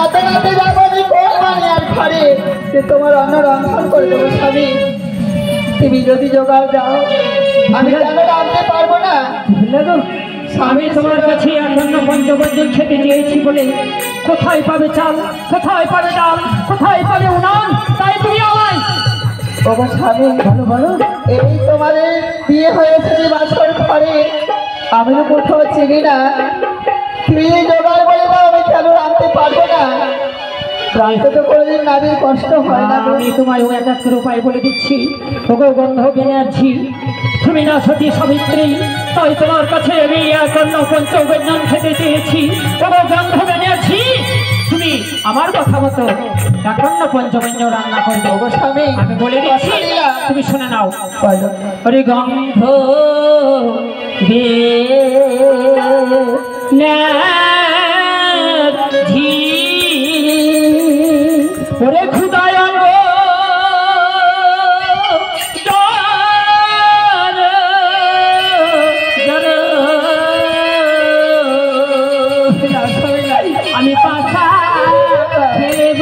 এত রাতে যাবো আমি কোন মানিয়ার ঘরে যে তোমার অন্ন রন্ধন করে দেবো স্বামী। তুমি যদি জোগাড় দাও আমি কেন রাঁধতে পারবো না? আমি তোমার কাছে আসন্ন পঞ্চবর্জন খেতে চেয়েছি বলে কোথায় পাবে চাল, কোথায় পাবে ডাল, কোথায় পাবে উনান, তাই তুমি আমায় ওগো স্বামী ভালো ভালো এই তোমাদের বিয়ে হয়েছে যে বাসর ঘরে আমি তো কোথাও চিনি না। তুমি জোগাড় বলে দাও আমি কেন রাঁধতে পারবো না? রাঁধতে তো কোনোদিন নারীর কষ্ট হয় না। আমি তোমায় এক একটা উপায় বলে দিচ্ছি। ওগো গন্ধ বেনার্জি, তুমি না সতী সাবিত্রী, তাই তোমার কাছে আমি আসন্ন পঞ্চবর্জন খেতে চেয়েছি। ওগো গন্ধ বেনার্জি, তুমি আমার কথা মতো এখন না পঞ্চবর্জন রান্না করবে। ওগো স্বামী আমি বলে দিচ্ছি, তুমি শুনে নাও। ওরে গন্ধ বেনার্জি, ওরে খুদায় আমি পাশা ফেলেব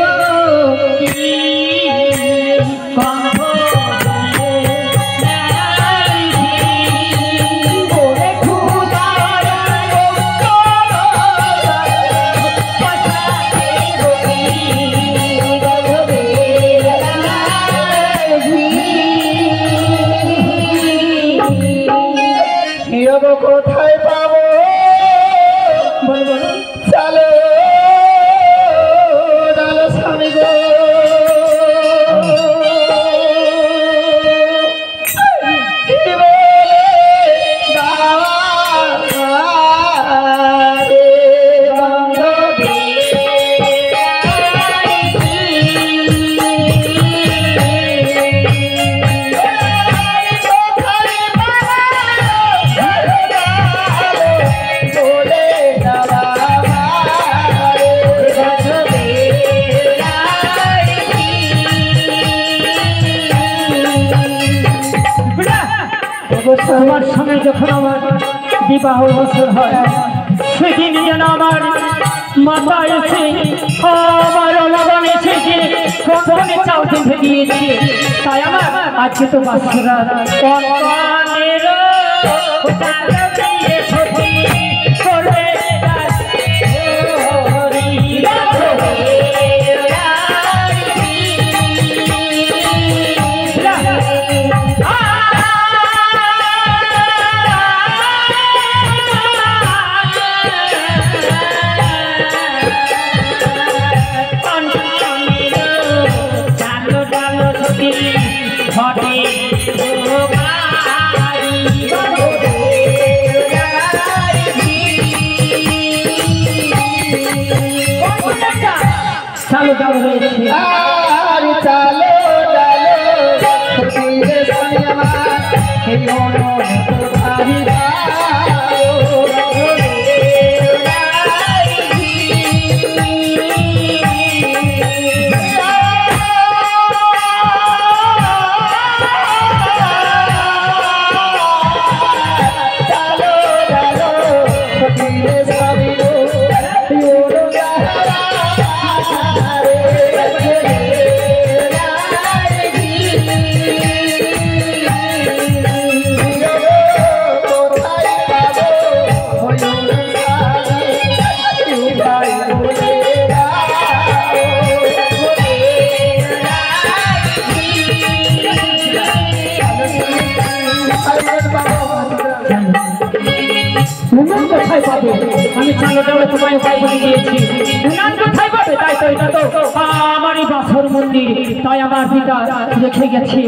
কোথায় পাবো বলবো চলো ডালো স্বামী গো। তোমার সঙ্গে যখন আমার বিবাহ বছর হয় সেদিন যেন আমার মাথায় এসে আমার অলগন এসেছে কখনই চাও দেখে দিয়েছে। তাই আমার আজকে তো বাচ্চারা চালু চালু হয়েছে আর চালো কোথায় পাবে? আমি চালো চালো তোমায় উপায় বলে দিয়েছি। উনান কোথায় পাবে? তাই তো এটা তো আমারই বাসর মন্দির, তাই আমার পিতা রেখে গেছে।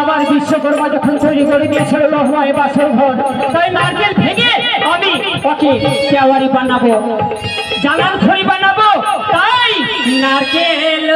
আমার বিশ্বকর্মা যখন তৈরি করে দিয়েছিল লহমায় বাসর ঘর, তাই নারকেল ভেঙে আমি ওকে কেওয়ারি বানাবো, জানান খড়ি বানাবো। তাই নারকেল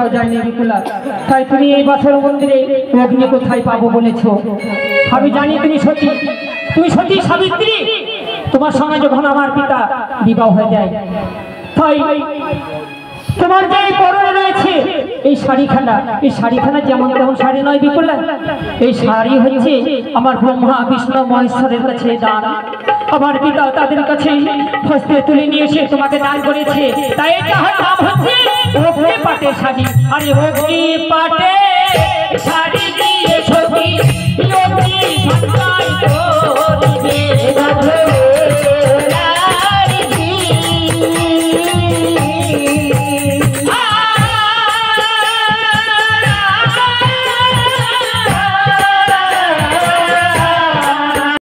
কোথাও যায়নি বিপুলা, তাই তুমি এই বাসর মন্দিরে অগ্নি কোথায় পাবো বলেছো। আমি জানি তুমি সতী সাবিত্রী। তোমার সঙ্গে যখন আমার পিতা বিবাহ হয়ে যায়, তাই তোমার যে পরনে রয়েছে এই শাড়িখানা যেমন তেমন শাড়ি নয় বিপুলা। এই শাড়ি হচ্ছে আমার ব্রহ্মা বিষ্ণু মহেশ্বরের কাছে দান। আমার পিতা তাদের কাছে হস্তে তুলে নিয়ে এসে তোমাকে দান করেছে, তাই এটা নাম হচ্ছে অগ্নি পাটের শাড়ি। আরে অগ্নি পাটের শাড়ি দিয়ে সখী অগ্নি